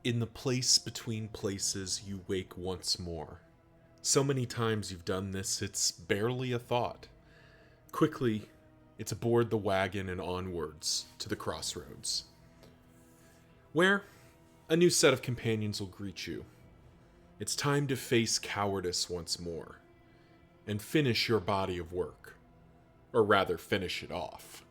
In the place between places, you wake once more. So many times you've done this, it's barely a thought. Quickly, it's aboard the wagon and onwards to the crossroads, where a new set of companions will greet you. It's time to face cowardice once more, and finish your body of work. Or rather, finish it off.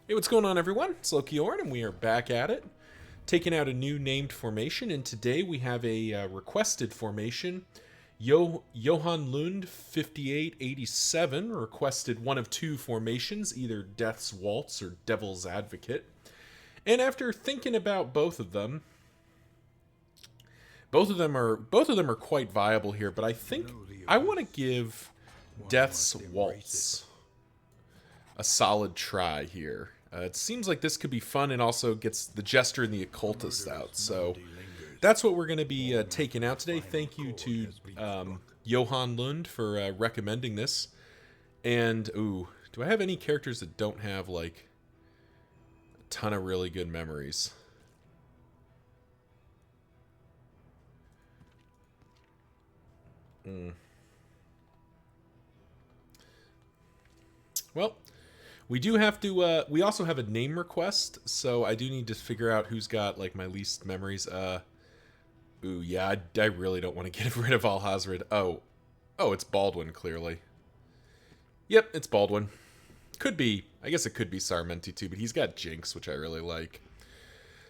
Hey, what's going on, everyone? It's Loki Orn, and we are back at it, taking out a new named formation, and today we have a requested formation. Johan Lund 5887 requested one of two formations, either Death's Waltz or Devil's Advocate. And after thinking about both of them are quite viable here, but I think I want to give Death's Waltz a solid try here. It seems like this could be fun and also gets the Jester and the Occultist out. So that's what we're going to be taking out today. Thank you to Johan Lund for recommending this. And, ooh, do I have any characters that don't have, like, a ton of really good memories? Well, we do have to, we also have a name request, so I do need to figure out who's got, like, my least memories. Ooh, yeah, I really don't want to get rid of Alhazred. Oh, it's Baldwin, clearly. Yep, it's Baldwin. Could be, I guess it could be Sarmenti too, but he's got Jinx, which I really like.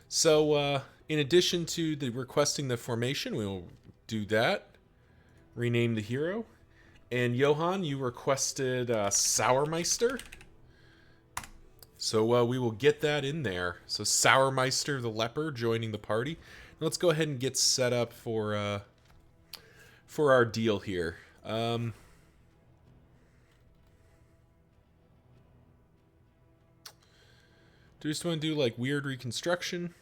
So, in addition to the requesting the formation, we will do that. Rename the hero. And Johan, you requested Sourmeister. So we will get that in there. So Sourmeister the Leper joining the party. Let's go ahead and get set up for our deal here. Do we just want to do like weird reconstruction?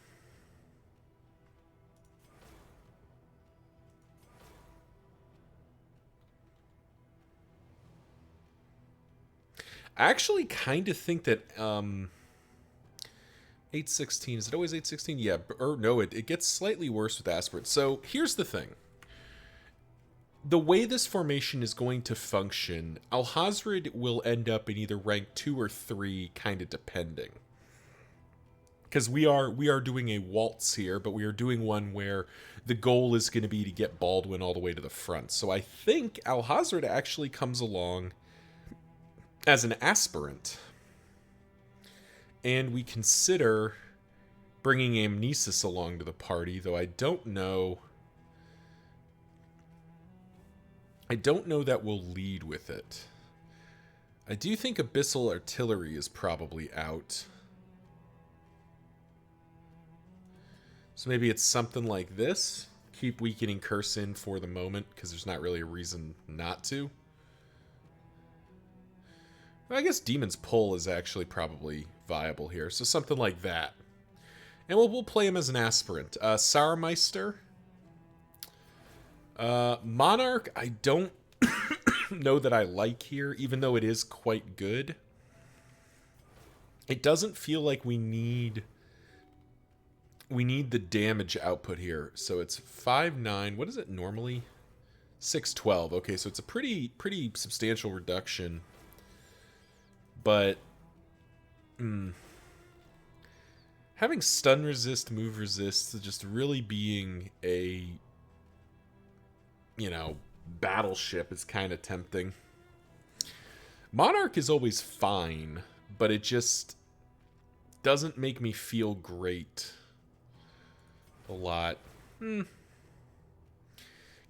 I actually kind of think that 816, is it always 816? Yeah, or no, it gets slightly worse with aspirate. So here's the thing. The way this formation is going to function, Alhazred will end up in either rank 2 or 3, kind of depending. Because we are doing a waltz here, but we are doing one where the goal is going to be to get Baldwin all the way to the front. So I think Alhazred actually comes along as an aspirant, and we consider bringing Amnesis along to the party, though I don't know that we'll lead with it. I do think Abyssal Artillery is probably out. So maybe it's something like this. Keep weakening Curse in for the moment, because there's not really a reason not to. I guess Demon's Pull is actually probably viable here, so something like that. And we'll play him as an aspirant. Sourmeister. Monarch, I don't know that I like here, even though it is quite good. It doesn't feel like we need the damage output here. So it's 5-9. What is it normally? 6-12. Okay, so it's a pretty substantial reduction. But having stun resist, move resist, just really being a, battleship is kind of tempting. Monarch is always fine, but it just doesn't make me feel great a lot.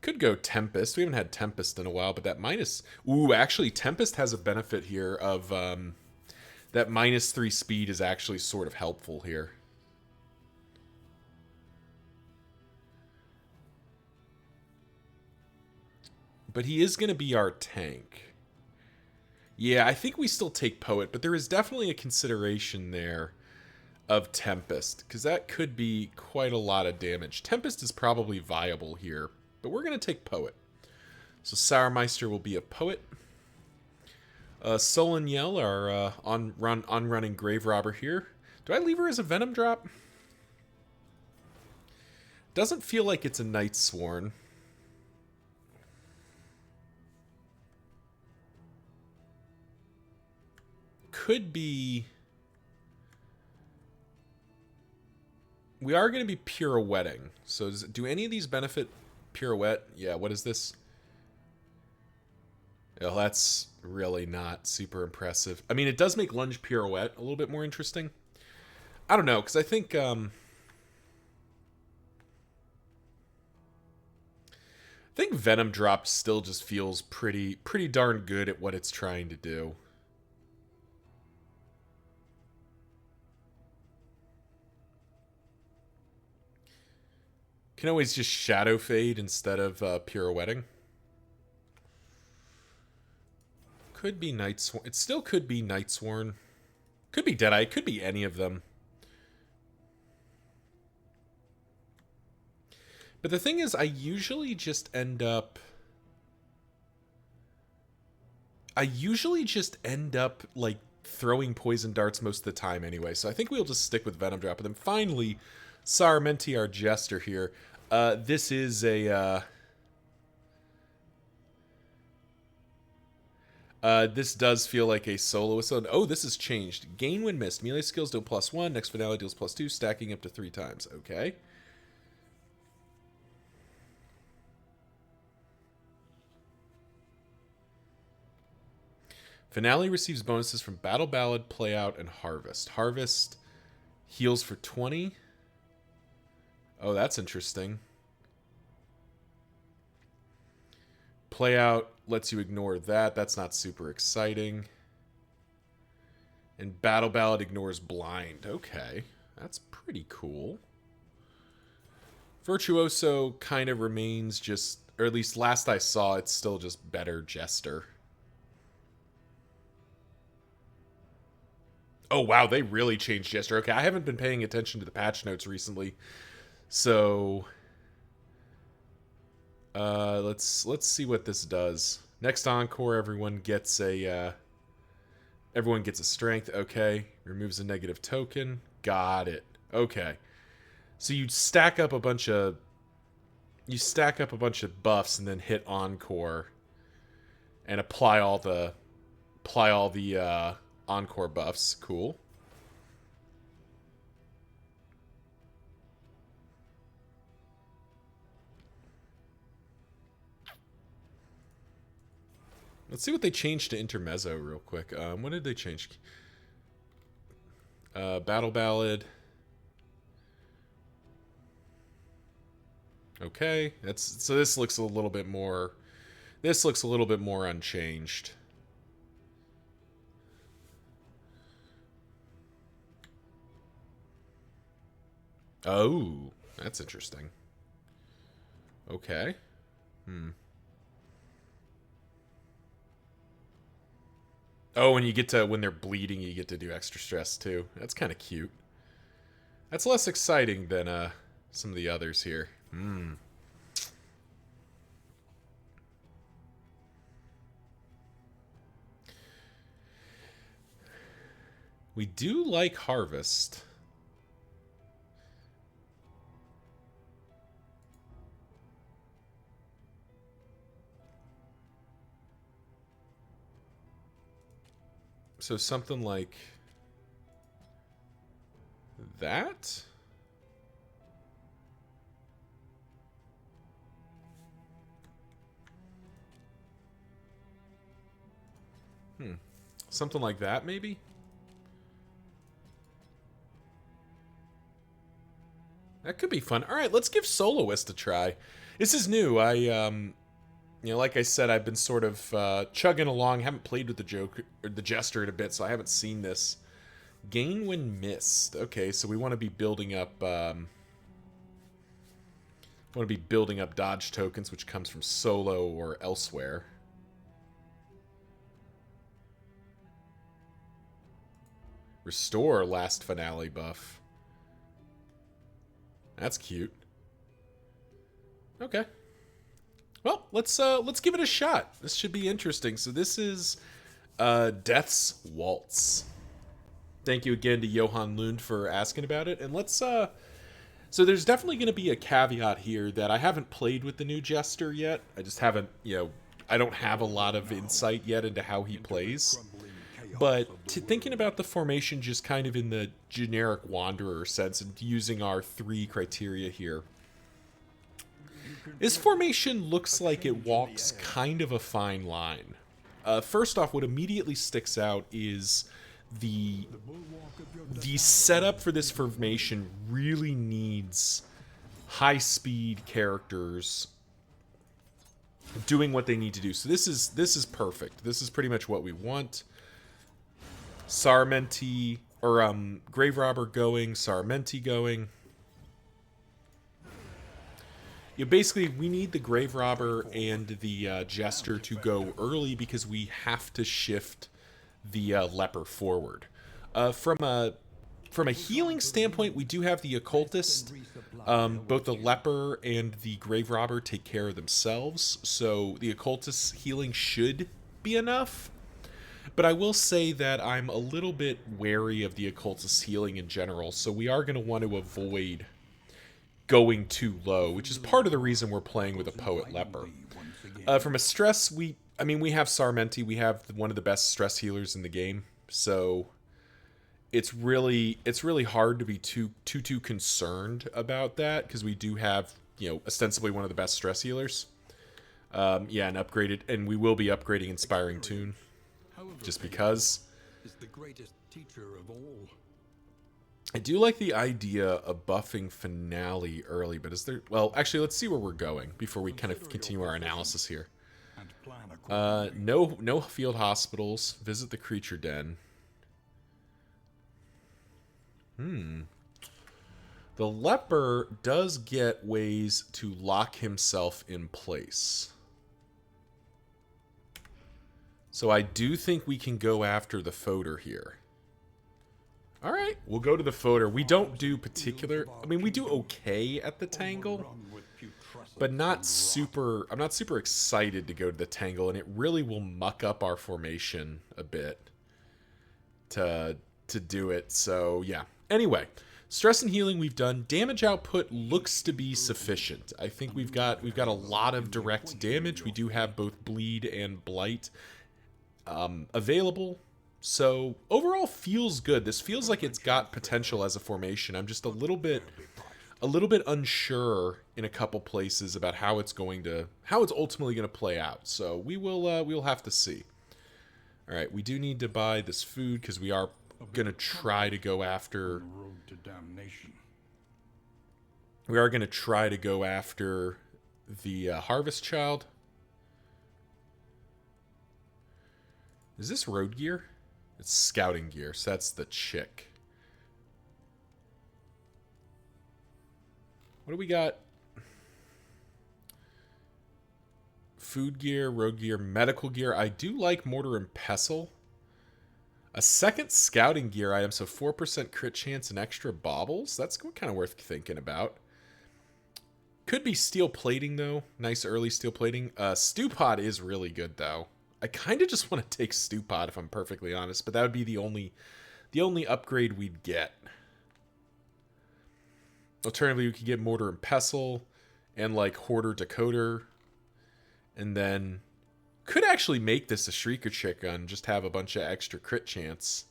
Could go Tempest. We haven't had Tempest in a while, but that minus... Ooh, actually, Tempest has a benefit here of... that -3 speed is actually sort of helpful here. But he is going to be our tank. Yeah, I think we still take Poet, but there is definitely a consideration there of Tempest, because that could be quite a lot of damage. Tempest is probably viable here, but we're going to take Poet. So Sourmeister will be a Poet. Sullen Yell, our on-running Grave Robber here. Do I leave her as a Venom drop? Doesn't feel like it's a Night Sworn. Could be... We are going to be pirouetting. So do any of these benefit pirouette? Yeah, what is this? Well, that's really not super impressive. I mean, it does make lunge pirouette a little bit more interesting. I don't know, because I think Venom Drop still just feels pretty darn good at what it's trying to do. Can always just Shadow Fade instead of pirouetting. Could be Night Sworn. It still could be Night Sworn. Could be Deadeye. Could be any of them. But the thing is, I usually just end up... like, throwing poison darts most of the time anyway. So I think we'll just stick with Venom Drop. And then finally, Saramenti, our Jester here. This is a... this does feel like a soloist. Oh, this has changed. Gain when missed. Melee skills deal +1. Next finale deals +2, stacking up to 3 times. Okay. Finale receives bonuses from Battle Ballad, Playout, and Harvest. Harvest heals for 20. Oh, that's interesting. Playout lets you ignore that. That's not super exciting. And Battle Ballad ignores Blind. Okay, that's pretty cool. Virtuoso kind of remains just, or at least last I saw, it's still just better Jester. Oh, wow, they really changed Jester. Okay, I haven't been paying attention to the patch notes recently. So, let's see what this does. Next Encore, everyone gets a strength. Okay, removes a negative token. Got it. Okay. So you stack up a bunch of buffs and then hit Encore and apply all the Encore buffs. Cool. Let's see what they changed to Intermezzo real quick. What did they change? Battle Ballad. Okay, so this looks a little bit more. This looks a little bit more unchanged. Oh, that's interesting. Okay. Oh, and you get to, when they're bleeding, you get to do extra stress too. That's kind of cute. That's less exciting than some of the others here. We do like Harvest. So something like that? Something like that, maybe? That could be fun. All right, let's give Soloist a try. This is new. Like I said, I've been sort of chugging along. Haven't played with the Jester in a bit, so I haven't seen this. Gain when missed. Okay, so we want to be building up. Dodge tokens, which comes from solo or elsewhere. Restore last finale buff. That's cute. Okay. Well, let's give it a shot. This should be interesting. So this is Death's Waltz. Thank you again to Johan Lund for asking about it. And let's So there's definitely going to be a caveat here that I haven't played with the new Jester yet. I just haven't, I don't have a lot of insight yet into how he plays. But thinking about the formation just kind of in the generic Wanderer sense and using our 3 criteria here, this formation looks like it walks kind of a fine line. First off, what immediately sticks out is the setup for this formation really needs high-speed characters doing what they need to do. So this is perfect. This is pretty much what we want. Sarmenti, or Grave Robber going, Sarmenti going. Basically, we need the Grave Robber and the Jester to go early because we have to shift the Leper forward. From a healing standpoint, we do have the Occultist. Both the Leper and the Grave Robber take care of themselves, so the Occultist's healing should be enough. But I will say that I'm a little bit wary of the Occultist's healing in general, so we are going to want to avoid going too low, which is part of the reason we're playing with a Poet Leper. From a stress, we have Sarmenti, we have one of the best stress healers in the game, so it's really hard to be too concerned about that, because we do have, ostensibly one of the best stress healers. And upgraded, and we will be upgrading Inspiring Tune, just because. Is the greatest teacher of all. I do like the idea of buffing Finale early, but is there... Well, actually, let's see where we're going before we kind of continue our analysis here. No field hospitals. Visit the creature den. The Leper does get ways to lock himself in place. So I do think we can go after the Fodder here. Alright, we'll go to the Fodder. We don't do particular... I mean, we do okay at the Tangle, but not super... I'm not super excited to go to the Tangle, and it really will muck up our formation a bit to do it. So, yeah. Anyway, stress and healing we've done. Damage output looks to be sufficient. I think we've got a lot of direct damage. We do have both Bleed and Blight available. So, overall feels good. This feels like it's got potential as a formation. I'm just a little bit unsure in a couple places about how it's ultimately going to play out. So, we'll have to see. All right, we do need to buy this food because we are going to try to go after the Harvest Child. Is this road gear? It's scouting gear, so that's the chick. What do we got? Food gear, road gear, medical gear. I do like mortar and pestle. A second scouting gear item, so 4% crit chance and extra baubles. That's kind of worth thinking about. Could be steel plating, though. Nice early steel plating. Stew pot is really good, though. I kind of just want to take Stew Pot, if I'm perfectly honest, but that would be the only upgrade we'd get. Alternatively, we could get Mortar and Pestle and like Hoarder Decoder, and then could actually make this a Shrieker Chick gun, just have a bunch of extra crit chance.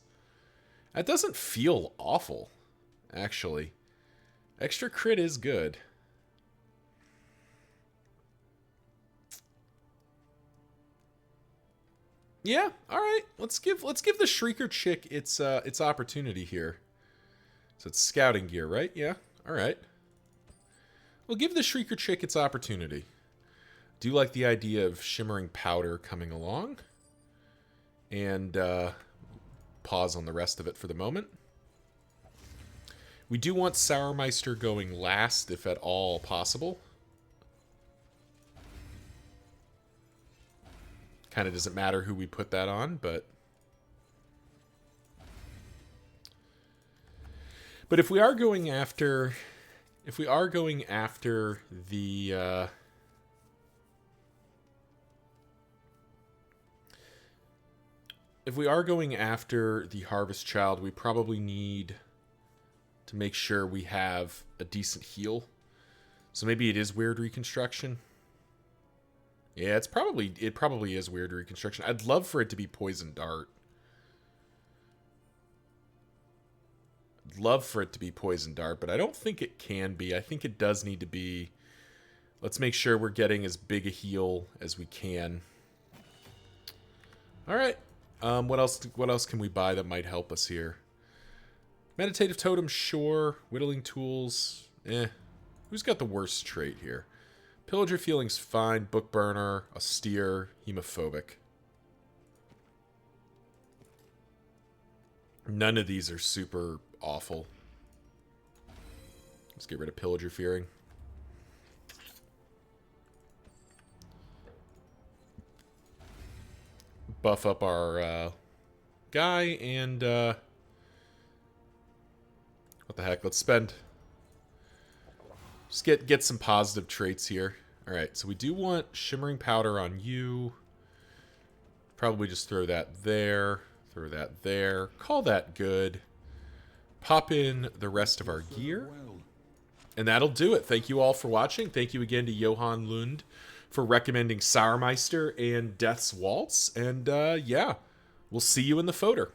That doesn't feel awful, actually. Extra crit is good. Yeah, all right. Let's give the Shrieker Chick its opportunity here. So it's scouting gear, right? Yeah. All right. We'll give the Shrieker Chick its opportunity. Do like the idea of Shimmering Powder coming along. And pause on the rest of it for the moment. We do want Sourmeister going last, if at all possible. Kind of doesn't matter who we put that on, but if we are going after the Harvest Child, we probably need to to make sure we have a decent heal. So maybe it is weird reconstruction. Yeah, it probably is weird reconstruction. I'd love for it to be poison dart. I'd love for it to be poison dart, but I don't think it can be. I think it does need to be. Let's make sure we're getting as big a heal as we can. All right. What else can we buy that might help us here? Meditative totem, sure. Whittling tools, eh. Who's got the worst trait here? Pillager feeling's fine. Book burner, austere, hemophobic. None of these are super awful. Let's get rid of pillager fearing. Buff up our guy and what the heck? Let's spend. Just get some positive traits here. All right, so we do want shimmering powder on you. Probably just throw that there. Throw that there. Call that good. Pop in the rest of our gear. And that'll do it. Thank you all for watching. Thank you again to Johan Lund for recommending Sourmeister and Death's Waltz. And yeah, we'll see you in the photo.